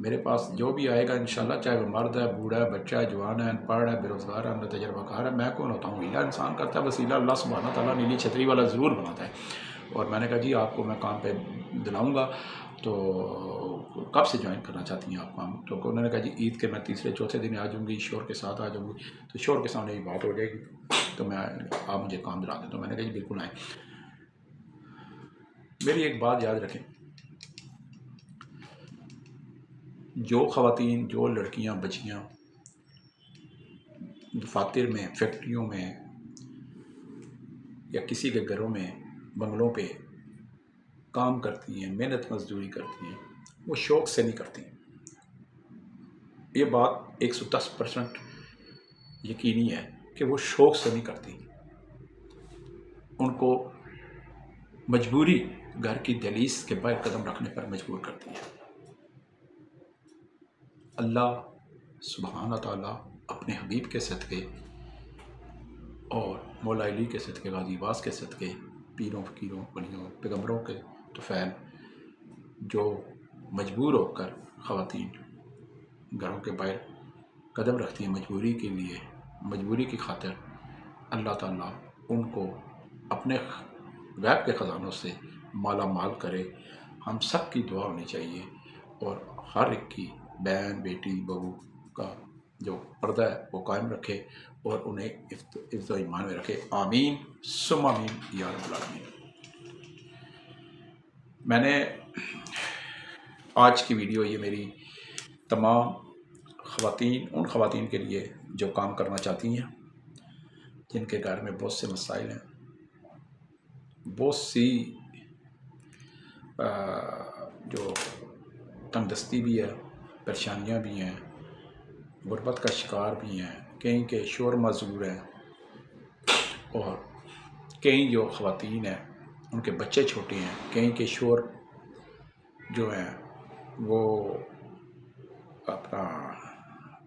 میرے پاس جو بھی آئے گا انشاءاللہ، چاہے وہ مرد ہے، بوڑھا ہے، بچہ ہے، جوان ہے، ان پڑھ ہے، بے روزگار ہے، نہ تجربہ کار ہے، میں کون ہوتا ہوں؟ ہیلا انسان کرتا ہے، وسیلہ اللہ سبحانہ تعالیٰ نیلی چھتری والا ضرور بناتا ہے۔ اور میں نے کہا جی آپ کو میں کام پہ دلاؤں گا، تو کب سے جوائن کرنا چاہتی ہیں آپ کام؟ تو انہوں نے کہا جی عید کے میں تیسرے چوتھے دن آ جاؤں گی، شور کے ساتھ آ جاؤں گی، تو شور کے سامنے یہ بات ہو جائے گی، تو میں آپ مجھے کام دلا دیں۔ تو میں نے کہا جی بالکل آئیں۔ میری ایک بات یاد رکھیں، جو خواتین، جو لڑکیاں، بچیاں دفاتر میں، فیکٹریوں میں یا کسی کے گھروں میں، بنگلوں پہ کام کرتی ہیں، محنت مزدوری کرتی ہیں، وہ شوق سے نہیں کرتی۔ یہ بات 110% یقینی ہے کہ وہ شوق سے نہیں کرتی، ان کو مجبوری گھر کی دہلیز کے باہر قدم رکھنے پر مجبور کرتی ہے۔ اللہ سبحانہ تعالیٰ اپنے حبیب کے صدقے اور مولا علی کے صدقے، غازی باز کے صدقے، پیروں فقیروں ولیوں پیغمبروں کے طفیل، جو مجبور ہو کر خواتین گھروں کے باہر قدم رکھتی ہیں مجبوری کے لیے، مجبوری کی خاطر، اللہ تعالیٰ ان کو اپنے غیب کے خزانوں سے مالا مال کرے۔ ہم سب کی دعا ہونی چاہیے، اور ہر ایک کی بہن، بیٹی، بہو کا جو پردہ ہے وہ قائم رکھے اور انہیں حفظ و ایمان میں رکھے۔ آمین ثم آمین یا رب العالمین۔ میں نے آج کی ویڈیو یہ میری تمام خواتین، ان خواتین کے لیے جو کام کرنا چاہتی ہیں، جن کے گھر میں بہت سے مسائل ہیں، بہت سی جو تنگ دستی بھی ہے، پریشانیاں بھی ہیں، غربت کا شکار بھی ہیں، کہیں کے شور معذور ہیں، اور کہیں جو خواتین ہیں ان کے بچے چھوٹے ہیں، کہیں کے شور جو ہیں وہ اپنا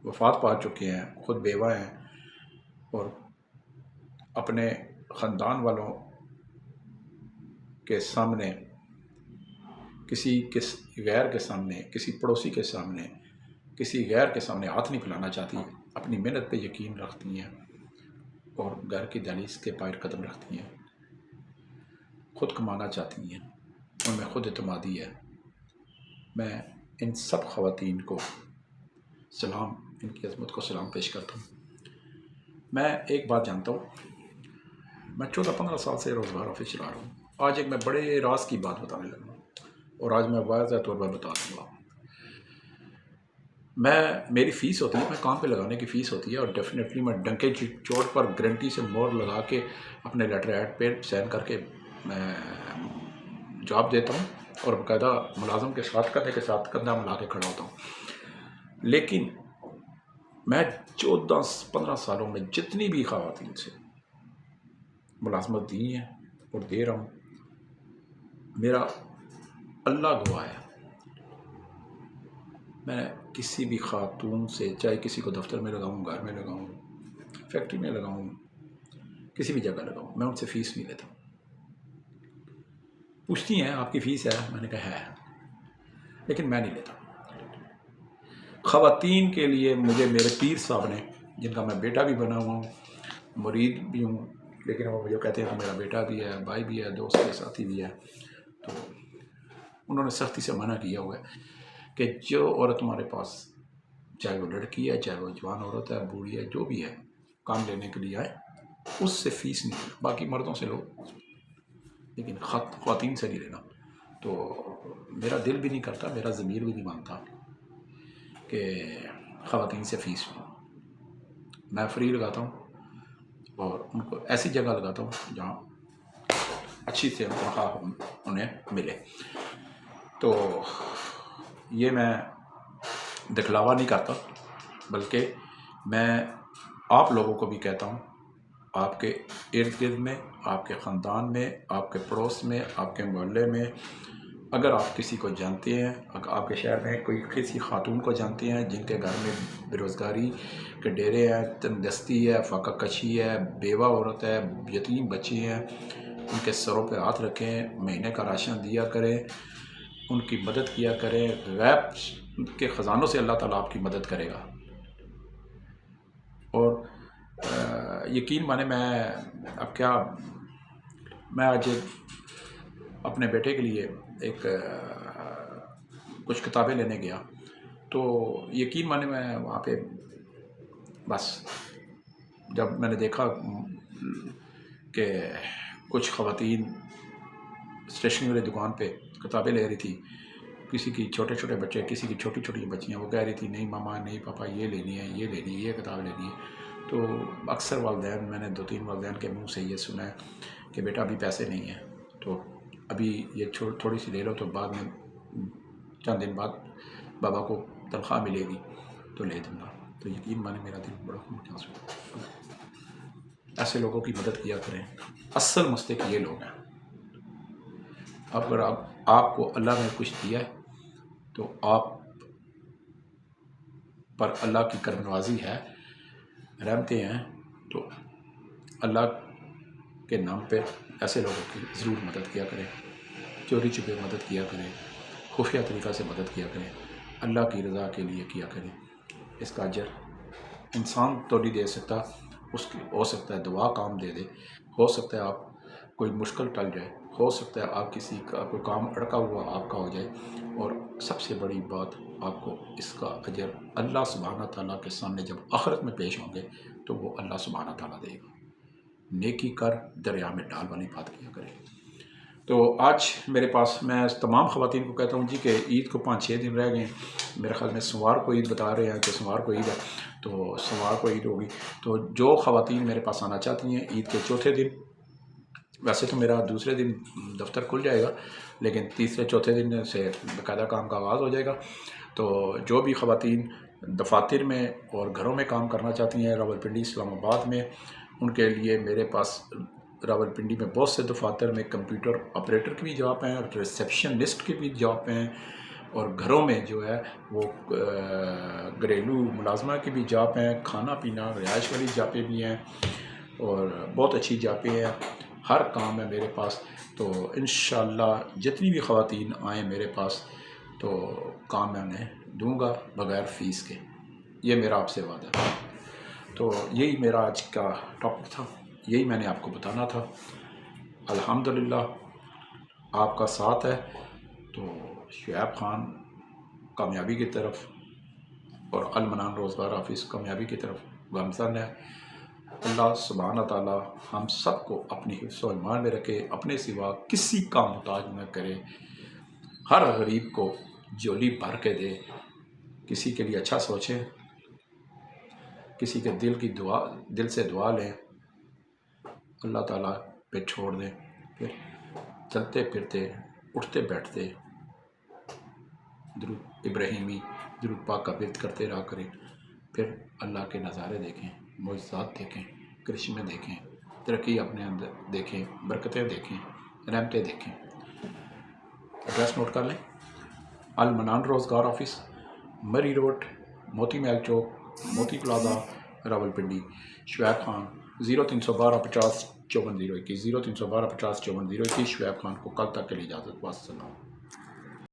وفات پا چکے ہیں، خود بیوہ ہیں، اور اپنے خاندان والوں کے سامنے، کسی غیر کے سامنے، کسی پڑوسی کے سامنے، کسی غیر کے سامنے ہاتھ نہیں پھیلانا چاہتی، اپنی محنت پہ یقین رکھتی ہیں اور گھر کی دہلیز کے باہر قدم رکھتی ہیں، خود کمانا چاہتی ہیں، ان میں خود اعتمادی ہے۔ میں ان سب خواتین کو سلام، ان کی عظمت کو سلام پیش کرتا ہوں۔ میں ایک بات جانتا ہوں، میں 14-15 سال سے روزگار آفس چلا رہا ہوں۔ آج ایک میں بڑے راز کی بات بتانے لگا ہوں، اور آج میں واضح طور پر بتا دوں گا۔ میری فیس ہوتی ہے، میں کام پہ لگانے کی فیس ہوتی ہے، اور ڈیفینیٹلی میں ڈنکے چوٹ پر گارنٹی سے مور لگا کے اپنے لیٹر ایڈ پہ سائن کر کے میں جاب دیتا ہوں، اور باقاعدہ ملازم کے ساتھ کندھے کے ساتھ کندھا ملا کے کھڑا ہوتا ہوں۔ لیکن میں 14-15 سالوں میں جتنی بھی خواتین سے ملازمت دی ہیں اور دے رہا ہوں، میرا اللہ گواہ ہے، میں کسی بھی خاتون سے، چاہے کسی کو دفتر میں لگاؤں، گھر میں لگاؤں، فیکٹری میں لگاؤں، کسی بھی جگہ لگاؤں، میں ان سے فیس نہیں لیتا۔ پوچھتی ہیں آپ کی فیس ہے؟ میں نے کہا ہے، لیکن میں نہیں لیتا۔ خواتین کے لیے مجھے میرے پیر صاحب نے، جن کا میں بیٹا بھی بنا ہوا ہوں، مرید بھی ہوں، لیکن وہ مجھے کہتے ہیں کہ میرا بیٹا بھی ہے، بھائی بھی ہے، دوست کے ساتھی بھی ہے، تو انہوں نے سختی سے منع کیا ہوا ہے کہ جو عورت تمہارے پاس، چاہے وہ لڑکی ہے، چاہے وہ جوان عورت ہے، بوڑھی ہے، جو بھی ہے، کام لینے کے لیے آئے، اس سے فیس نہیں لینا، باقی مردوں سے لو، لیکن خواتین سے نہیں لینا۔ تو میرا دل بھی نہیں کرتا، میرا ضمیر بھی نہیں مانتا کہ خواتین سے فیس لوں۔ میں فری لگاتا ہوں، اور ان کو ایسی جگہ لگاتا ہوں جہاں اچھی سے تنخواہ انہیں ملے۔ تو یہ میں دکھلاوا نہیں کرتا، بلکہ میں آپ لوگوں کو بھی کہتا ہوں، آپ کے ارد گرد میں، آپ کے خاندان میں، آپ کے پڑوس میں، آپ کے محلے میں، اگر آپ کسی کو جانتے ہیں، اگر آپ کے شہر میں کوئی کسی خاتون کو جانتے ہیں جن کے گھر میں بے روزگاری کے ڈیرے ہیں، تنگ دستی ہے، فاقہ کشی ہے، بیوہ عورت ہے، یتیم بچے ہیں، ان کے سروں پہ ہاتھ رکھیں، مہینے کا راشن دیا کریں، ان کی مدد کیا کریں، غیب کے خزانوں سے اللہ تعالیٰ آپ کی مدد کرے گا. اور یقین مانے میں آج اپنے بیٹے کے لیے کچھ کتابیں لینے گیا تو یقین مانے میں وہاں پہ بس جب میں نے دیکھا کہ کچھ خواتین اسٹیشنری والی دکان پہ کتابیں لے رہی تھی، کسی کی چھوٹے چھوٹے بچے، کسی کی چھوٹی چھوٹی بچیاں، وہ کہہ رہی تھی نہیں ماما نہیں پاپا یہ لینی ہے، یہ لینی ہے، یہ کتاب لینی ہے. تو اکثر والدین، میں نے 2-3 والدین کے منہ سے یہ سنا ہے کہ بیٹا ابھی پیسے نہیں ہیں تو ابھی یہ تھوڑی سی لے لو تو بعد میں چند دن بعد بابا کو تنخواہ ملے گی تو لے دوں گا. تو یقین مانے میرا دل بڑا خونخراش ہوا. ایسے لوگوں کی مدد کیا کریں، اصل مستحق یہ لوگ ہیں. اگر آپ کو اللہ نے کچھ دیا ہے تو آپ پر اللہ کی کرم نوازی ہے، رحمتیں ہیں، تو اللہ کے نام پہ ایسے لوگوں کی ضرور مدد کیا کریں. چوری چھپے مدد کیا کریں، خفیہ طریقہ سے مدد کیا کریں، اللہ کی رضا کے لیے کیا کریں. اس کا اجر انسان تو نہیں دے سکتا، اس کی ہو سکتا ہے دعا کام دے دے، ہو سکتا ہے آپ کوئی مشکل ٹل جائے، ہو سکتا ہے آپ کسی کا کوئی کام اڑکا ہوا آپ کا ہو جائے. اور سب سے بڑی بات آپ کو اس کا اجر اللہ سبحانہ تعالیٰ کے سامنے جب آخرت میں پیش ہوں گے تو وہ اللہ سبحانہ تعالیٰ دے گا. نیکی کر دریا میں ڈال والی بات کیا کرے. تو آج میرے پاس، میں تمام خواتین کو کہتا ہوں جی کہ عید کو 5-6 دن رہ گئے ہیں. میرے خیال میں سوموار کو عید بتا رہے ہیں کہ سوموار کو عید ہے، تو سوموار کو عید ہوگی. تو جو خواتین میرے پاس آنا چاہتی ہیں عید کے چوتھے دن، ویسے تو میرا دوسرے دن دفتر کھل جائے گا لیکن تیسرے چوتھے دن سے باقاعدہ کام کا آغاز ہو جائے گا. تو جو بھی خواتین دفاتر میں اور گھروں میں کام کرنا چاہتی ہیں راولپنڈی اسلام آباد میں، ان کے لیے میرے پاس راولپنڈی میں بہت سے دفاتر میں کمپیوٹر آپریٹر کی بھی جاب ہیں، ریسیپشنسٹ کی بھی جاب ہیں، اور گھروں میں جو ہے وہ گھریلو ملازمہ کی بھی جاب ہیں، کھانا پینا رہائش والی جابیں بھی ہیں، اور بہت اچھی جابیں ہیں. ہر کام ہے میرے پاس. تو انشاءاللہ جتنی بھی خواتین آئیں میرے پاس تو کام میں انہیں دوں گا بغیر فیس کے، یہ میرا آپ سے وعدہ ہے. تو یہی میرا آج کا ٹاپک تھا، یہی میں نے آپ کو بتانا تھا. الحمدللہ آپ کا ساتھ ہے تو شعیب خان کامیابی کی طرف اور المنان روزگار آفس کامیابی کی طرف گامزن ہے. اللہ سبحانہ تعالیٰ ہم سب کو اپنی حفظ و ایمان میں رکھے، اپنے سوا کسی کا محتاج نہ کرے، ہر غریب کو جولی بھر کے دے، کسی کے لیے اچھا سوچیں، کسی کے دل سے دعا لیں، اللہ تعالیٰ پہ چھوڑ دیں، پھر چلتے پھرتے اٹھتے بیٹھتے درود ابراہیمی، درود پاک کا ورد کرتے رہا کریں. پھر اللہ کے نظارے دیکھیں، معجزات دیکھیں، کرشمے دیکھیں، ترقی اپنے اندر دیکھیں، برکتیں دیکھیں، رحمتیں دیکھیں. ایڈریس نوٹ کر لیں: المنان روزگار آفس، مری روڈ، موتی محل چوک، موتی پلازا، راولپنڈی. شعیب خان 0312 50 54 021 0312 50 54 021. شعیب خان کو کل تک کے لیے اجازت. والسلام.